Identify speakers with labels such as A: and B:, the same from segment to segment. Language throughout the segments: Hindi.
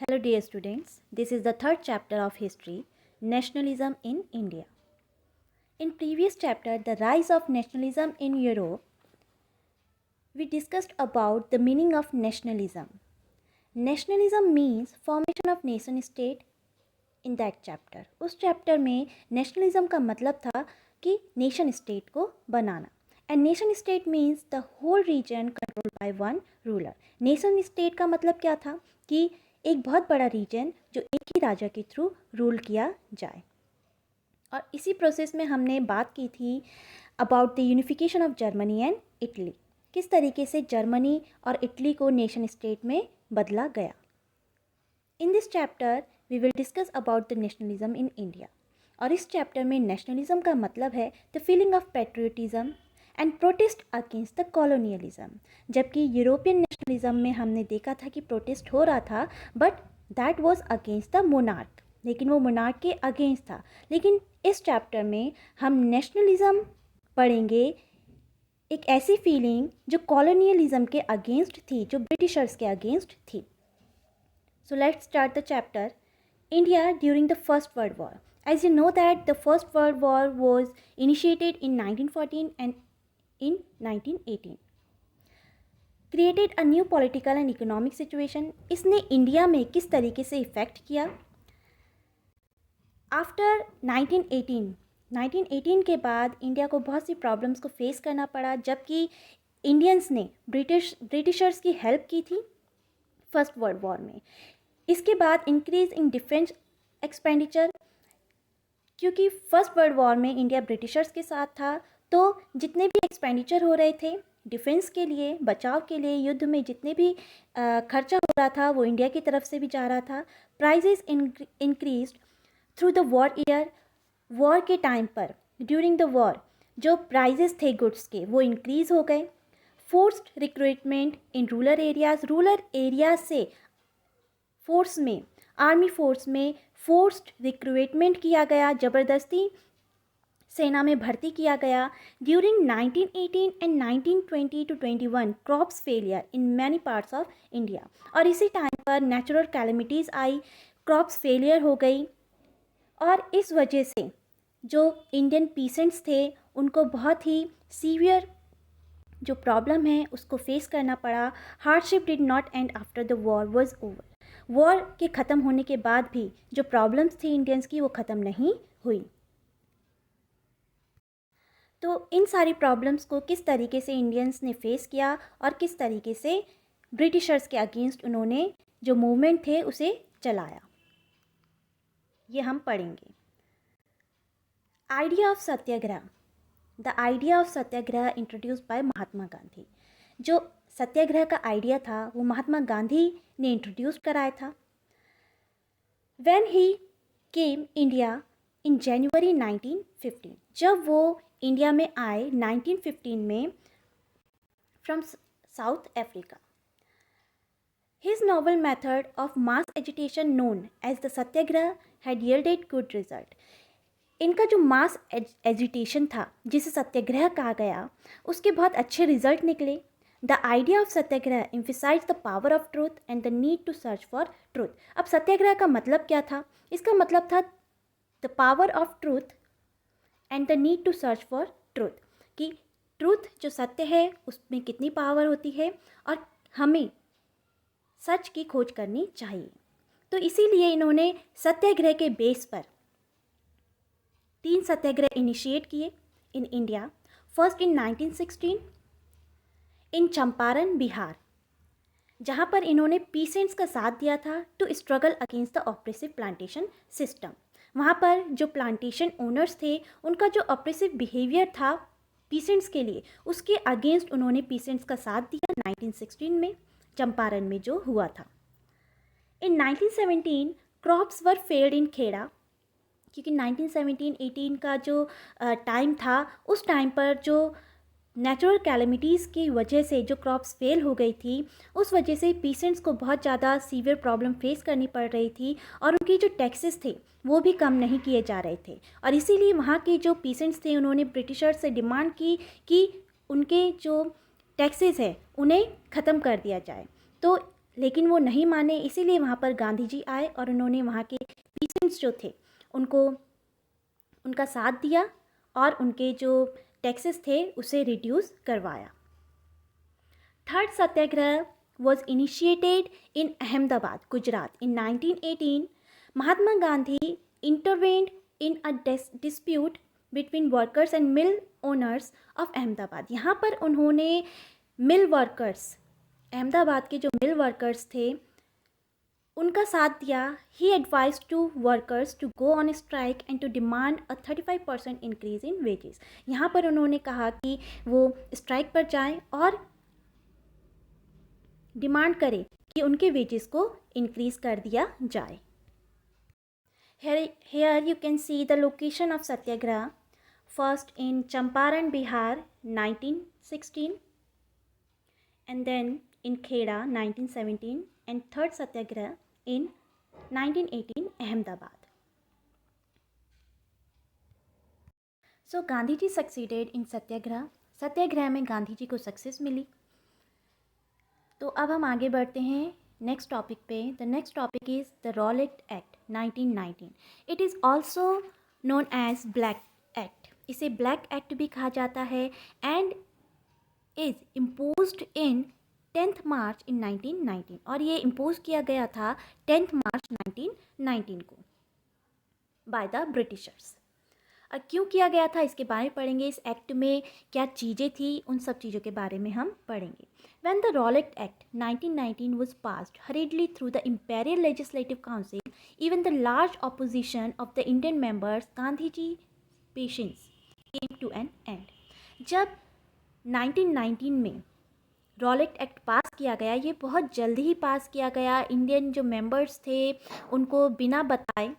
A: Hello, dear students. This is the third chapter of history, Nationalism in India. In previous chapter, the rise of nationalism in Europe, we discussed about the meaning of nationalism. Nationalism means formation of nation state in that chapter. उस चैप्टर में नेशनलिज्म का मतलब था कि नेशन स्टेट को बनाना. And nation state means the whole region controlled by one ruler. Nation state का मतलब क्या था कि एक बहुत बड़ा रीजन जो एक ही राजा के थ्रू रूल किया जाए. और इसी प्रोसेस में हमने बात की थी about the unification of Germany and Italy. किस तरीके से जर्मनी और इटली को नेशन स्टेट में बदला गया. In this chapter we will discuss about the nationalism in India. और इस चैप्टर में नेशनलिज्म का मतलब है the feeling of patriotism and protest against the colonialism. जबकि यूरोपियन नेशनलिज्म में हमने देखा था कि प्रोटेस्ट हो रहा था but that was against the monarch, लेकिन वो मोनार्क के अगेंस्ट था. लेकिन इस चैप्टर में हम नेशनलिज्म पढ़ेंगे, एक ऐसी फीलिंग जो कॉलोनियलिज्म के अगेंस्ट थी, जो ब्रिटिशर्स के अगेंस्ट थी. So let's start the chapter. India during the First World War. As you know that the First World War was initiated in 1914 and in 1918. Created a new political and economic situation. इसने इंडिया में किस तरीके से इफेक्ट किया. आफ्टर 1918 के बाद इंडिया को बहुत सी प्रॉब्लम्स को फेस करना पड़ा, जबकि इंडियंस ने ब्रिटिशर्स की हेल्प की थी फर्स्ट वर्ल्ड वॉर में. इसके बाद इंक्रीज इन डिफेंस एक्सपेंडिचर, क्योंकि फर्स्ट वर्ल्ड वॉर में इंडिया ब्रिटिशर्स के साथ था, तो जितने भी एक्सपेंडिचर हो रहे थे डिफेंस के लिए, बचाव के लिए, युद्ध में जितने भी खर्चा हो रहा था वो इंडिया की तरफ से भी जा रहा था. Prices increase through the war year. War के टाइम पर ड्यूरिंग द वॉर जो प्राइजेस थे गुड्स के वो इंक्रीज़ हो गए. Forced recruitment in rural areas से फोर्स में, आर्मी फोर्स में फोर्स्ड रिक्रूटमेंट किया गया, ज़बरदस्ती सेना में भर्ती किया गया. During 1918 and 1920 to 21 crops failure in many parts of India. और इसी टाइम पर नेचुरल कैलेमिटीज़ आई, क्रॉप्स फेलियर हो गई, और इस वजह से जो इंडियन पीसेंट्स थे उनको बहुत ही सीवियर जो प्रॉब्लम है उसको फेस करना पड़ा. Hardship did not and after the war was over. War के ख़त्म होने के बाद भी जो प्रॉब्लम्स थी इंडियंस की वो ख़त्म नहीं हुई. तो इन सारी प्रॉब्लम्स को किस तरीके से इंडियंस ने फेस किया और किस तरीके से ब्रिटिशर्स के अगेंस्ट उन्होंने जो मूवमेंट थे उसे चलाया, ये हम पढ़ेंगे. Idea of satyagraha. The idea of satyagraha introduced by Mahatma Gandhi. जो सत्याग्रह का आइडिया था वो महात्मा गांधी ने इंट्रोड्यूस कराया था. When he came India in January 1915. जब वो इंडिया में आए 1915 में from South Africa. His novel method of mass agitation known as the satyagraha had yielded good result. इनका जो मास एजिटेशन था जिसे सत्याग्रह कहा गया उसके बहुत अच्छे रिजल्ट निकले. The idea of satyagraha emphasise the power of truth and the need to search for truth. अब सत्याग्रह का मतलब क्या था? इसका मतलब था the power of truth and the need to search for truth, कि ट्रूथ जो सत्य है उसमें कितनी पावर होती है और हमें सच की खोज करनी चाहिए. तो इसीलिए इन्होंने सत्याग्रह के बेस पर 3 सत्याग्रह इनिशिएट किए in India. First in 1916 in Champaran Bihar, जहाँ पर इन्होंने पीसेंट्स का साथ दिया था to struggle against the oppressive plantation system. वहाँ पर जो प्लांटेशन ओनर्स थे उनका जो ऑपरेसिव बिहेवियर था पीसेंट्स के लिए, उसके अगेंस्ट उन्होंने पीसेंट्स का साथ दिया 1916 में चंपारण में जो हुआ था. In 1917 crops were failed in Kheda, क्योंकि 1917-18 का जो टाइम था उस टाइम पर जो नेचुरल कैलेमिटीज़ की वजह से जो क्रॉप्स फेल हो गई थी उस वजह से पीसेंट्स को बहुत ज़्यादा सीवियर प्रॉब्लम फेस करनी पड़ रही थी, और उनकी जो टैक्सेस थे वो भी कम नहीं किए जा रहे थे. और इसीलिए वहाँ के जो पीसेंट्स थे उन्होंने ब्रिटिशर्स से डिमांड की कि उनके जो टैक्सेस है उन्हें ख़त्म कर दिया जाए. तो लेकिन वो नहीं माने, इसीलिए वहाँ पर गांधी जी आए और उन्होंने वहाँ के पीसेंट्स जो थे उनको उनका साथ दिया और उनके जो टैक्सेस थे उसे रिड्यूस करवाया। Third Satyagraha was initiated in Ahmedabad, Gujarat in 1918. Mahatma Gandhi intervened in a dispute between workers and mill owners of Ahmedabad. यहाँ पर उन्होंने मिल वर्कर्स, अहमदाबाद के जो मिल वर्कर्स थे उनका साथ दिया। He advise to workers to go on strike and to demand a 35% increase in wages. यहाँ पर उन्होंने कहा कि वो स्ट्राइक पर जाएं और डिमांड करें कि उनके वेजेस को इंक्रीज कर दिया जाए। Here you can see the location of Satyagraha. First in Champaran, Bihar, 1916, and then in Kheda, 1917, and third Satyagraha in 1918, Ahmedabad. So Gandhi ji succeeded in Satyagraha. सत्याग्रह में गांधी जी को सक्सेस मिली। तो अब हम आगे बढ़ते हैं नेक्स्ट टॉपिक पे। The next topic is the Rowlatt act 1919। It is also known as black act. इसे ब्लैक एक्ट भी कहा जाता है and is imposed in 10th March in 1919। और ये इम्पोज किया गया था 10th मार्च 1919 को बाय द ब्रिटिशर्स। क्यों किया गया था इसके बारे में पढ़ेंगे। इस एक्ट में क्या चीज़ें थी, उन सब चीज़ों के बारे में हम पढ़ेंगे। When the Rowlatt Act 1919 was passed hurriedly through the Imperial Legislative Council, even the large opposition of the Indian members, Gandhiji's patience came to an end. जब 1919 में रॉलेट एक्ट पास किया गया, ये बहुत जल्दी ही पास किया गया। इंडियन जो मेंबर्स थे उनको बिना बताए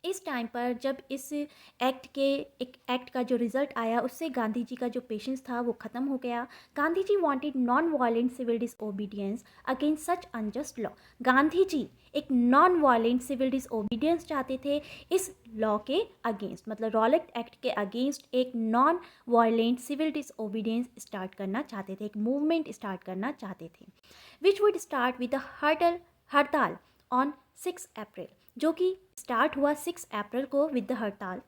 A: इस टाइम पर जब इस एक्ट का जो रिज़ल्ट आया उससे गांधी जी का जो पेशेंस था वो ख़त्म हो गया। Gandhi ji wanted non violent civil disobedience against such unjust law. Gandhi ji एक नॉन वायलेंट सिविल डिसओबीडियंस चाहते थे इस लॉ के अगेंस्ट, मतलब रॉलेट एक्ट के अगेंस्ट एक non violent civil disobedience start करना चाहते थे, एक मूवमेंट स्टार्ट करना चाहते थे विच वुड स्टार्ट विद हड़ताल ऑन 6 अप्रैल, जो कि स्टार्ट हुआ 6 अप्रैल को विद द हड़ताल।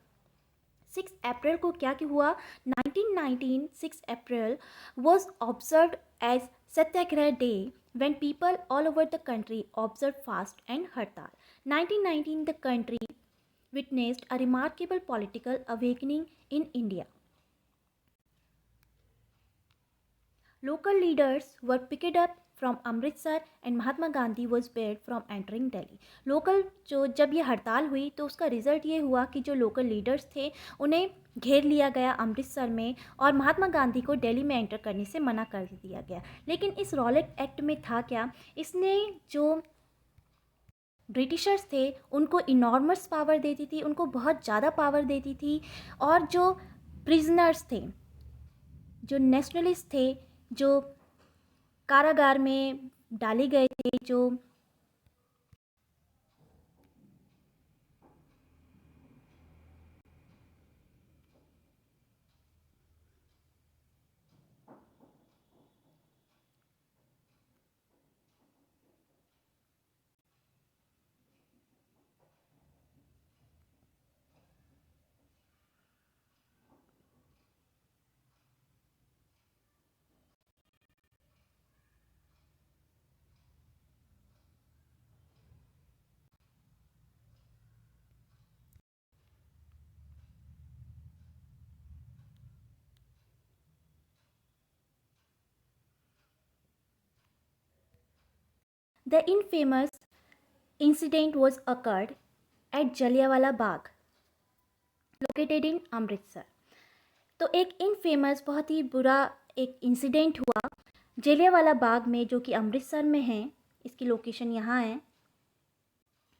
A: 6 अप्रैल को क्या हुआ, 1919 6 अप्रैल was observed as Satyagraha day when people all over the country observed fast and हड़ताल। 1919 the country witnessed a remarkable political awakening in India. Local leaders were picked up from Amritsar and Mahatma Gandhi was barred from entering Delhi. Local जो जब ये हड़ताल हुई तो उसका रिज़ल्ट ये हुआ कि जो लोकल लीडर्स थे उन्हें घेर लिया गया अमृतसर में और महात्मा गांधी को दिल्ली में एंटर करने से मना कर दिया गया। लेकिन इस रॉलेट एक्ट में था क्या, इसने जो ब्रिटिशर्स थे उनको इनॉर्मस पावर देती थी, उनको बहुत ज़्यादा पावर देती थी। और जो प्रिजनर्स थे, जो नेशनलिस्ट थे, जो कारागार में डाले गए थे, जो The infamous incident was occurred at Jallianwala Bagh located in Amritsar. तो एक इनफेमस बहुत ही बुरा एक इंसिडेंट हुआ जलियांवाला बाग में, जो कि अमृतसर में है। इसकी लोकेशन यहाँ है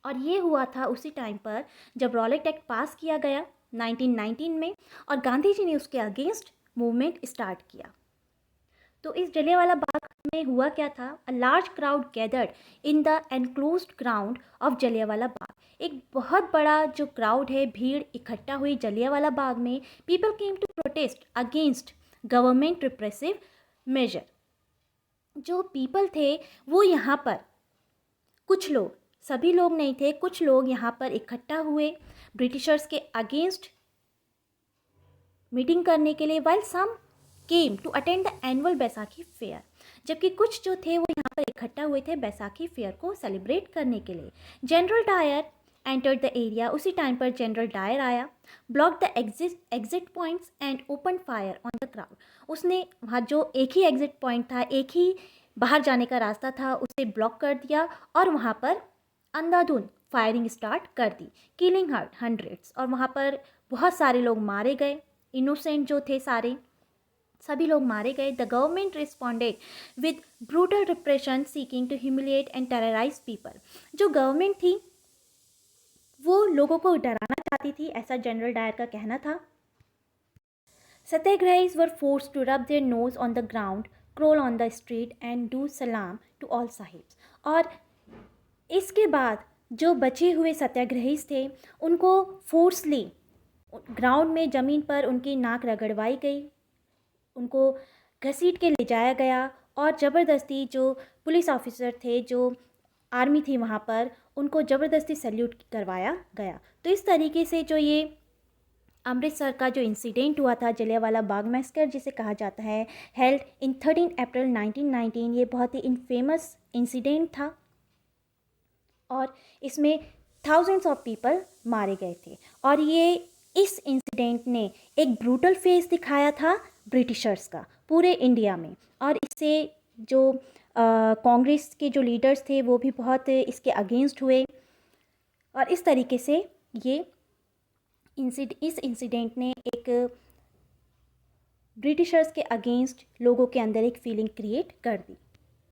A: और ये हुआ था उसी टाइम पर जब रॉलेट एक्ट पास किया गया 1919 में और गांधी जी ने उसके अगेंस्ट मूवमेंट स्टार्ट किया। तो इस जलियांवाला बाग में हुआ क्या था, a large crowd gathered in the enclosed ground of Jallianwala Bagh. एक बहुत बड़ा जो क्राउड है, भीड़ इकट्ठा हुई जलियांवाला बाग में। People came to protest against government repressive measure. जो पीपल थे वो यहाँ पर, कुछ लोग, सभी लोग नहीं थे, कुछ लोग यहाँ पर इकट्ठा हुए ब्रिटिशर्स के अगेंस्ट मीटिंग करने के लिए, while some came to attend the annual Baisakhi fair, जबकि कुछ जो थे वो यहाँ पर इकट्ठा हुए थे बैसाखी फेयर को सेलिब्रेट करने के लिए। General Dyer entered the area, उसी टाइम पर जनरल डायर आया, block the exit points and open fire on the crowd. उसने वहाँ जो एक ही एग्जिट पॉइंट था, एक ही बाहर जाने का रास्ता था, उसे ब्लॉक कर दिया और वहाँ पर अंधाधुंध फायरिंग स्टार्ट कर दी, किलिंग हंड्रेड्स, और वहाँ पर बहुत सारे लोग मारे गए, इनोसेंट जो थे सारे, सभी लोग मारे गए। The government responded with brutal repression seeking to humiliate and terrorise people. जो गवर्नमेंट थी वो लोगों को डराना चाहती थी, ऐसा जनरल डायर का कहना था। Satyagrahis were forced to rub their nose on the ground, crawl on the street and do salaam to all sahibs. और इसके बाद जो बचे हुए सत्याग्रहीज थे उनको फोर्सली ग्राउंड में, ज़मीन पर उनकी नाक रगड़वाई गई, उनको घसीट के ले जाया गया और ज़बरदस्ती जो पुलिस ऑफिसर थे, जो आर्मी थी वहाँ पर, उनको ज़बरदस्ती सैल्यूट करवाया गया। तो इस तरीके से जो ये अमृतसर का जो इंसिडेंट हुआ था, जलियांवाला बाग मैसेकर जिसे कहा जाता है, हेल्ड इन 13 अप्रैल 1919, ये बहुत ही इनफेमस इंसिडेंट था और इसमें थाउजेंड्स ऑफ पीपल मारे गए थे। और ये इस इंसिडेंट ने एक ब्रूटल फेस दिखाया था ब्रिटिशर्स का पूरे इंडिया में, और इससे जो कांग्रेस के जो लीडर्स थे वो भी बहुत इसके अगेंस्ट हुए। और इस तरीके से ये इस इंसिडेंट ने एक ब्रिटिशर्स के अगेंस्ट लोगों के अंदर एक फीलिंग क्रिएट कर दी।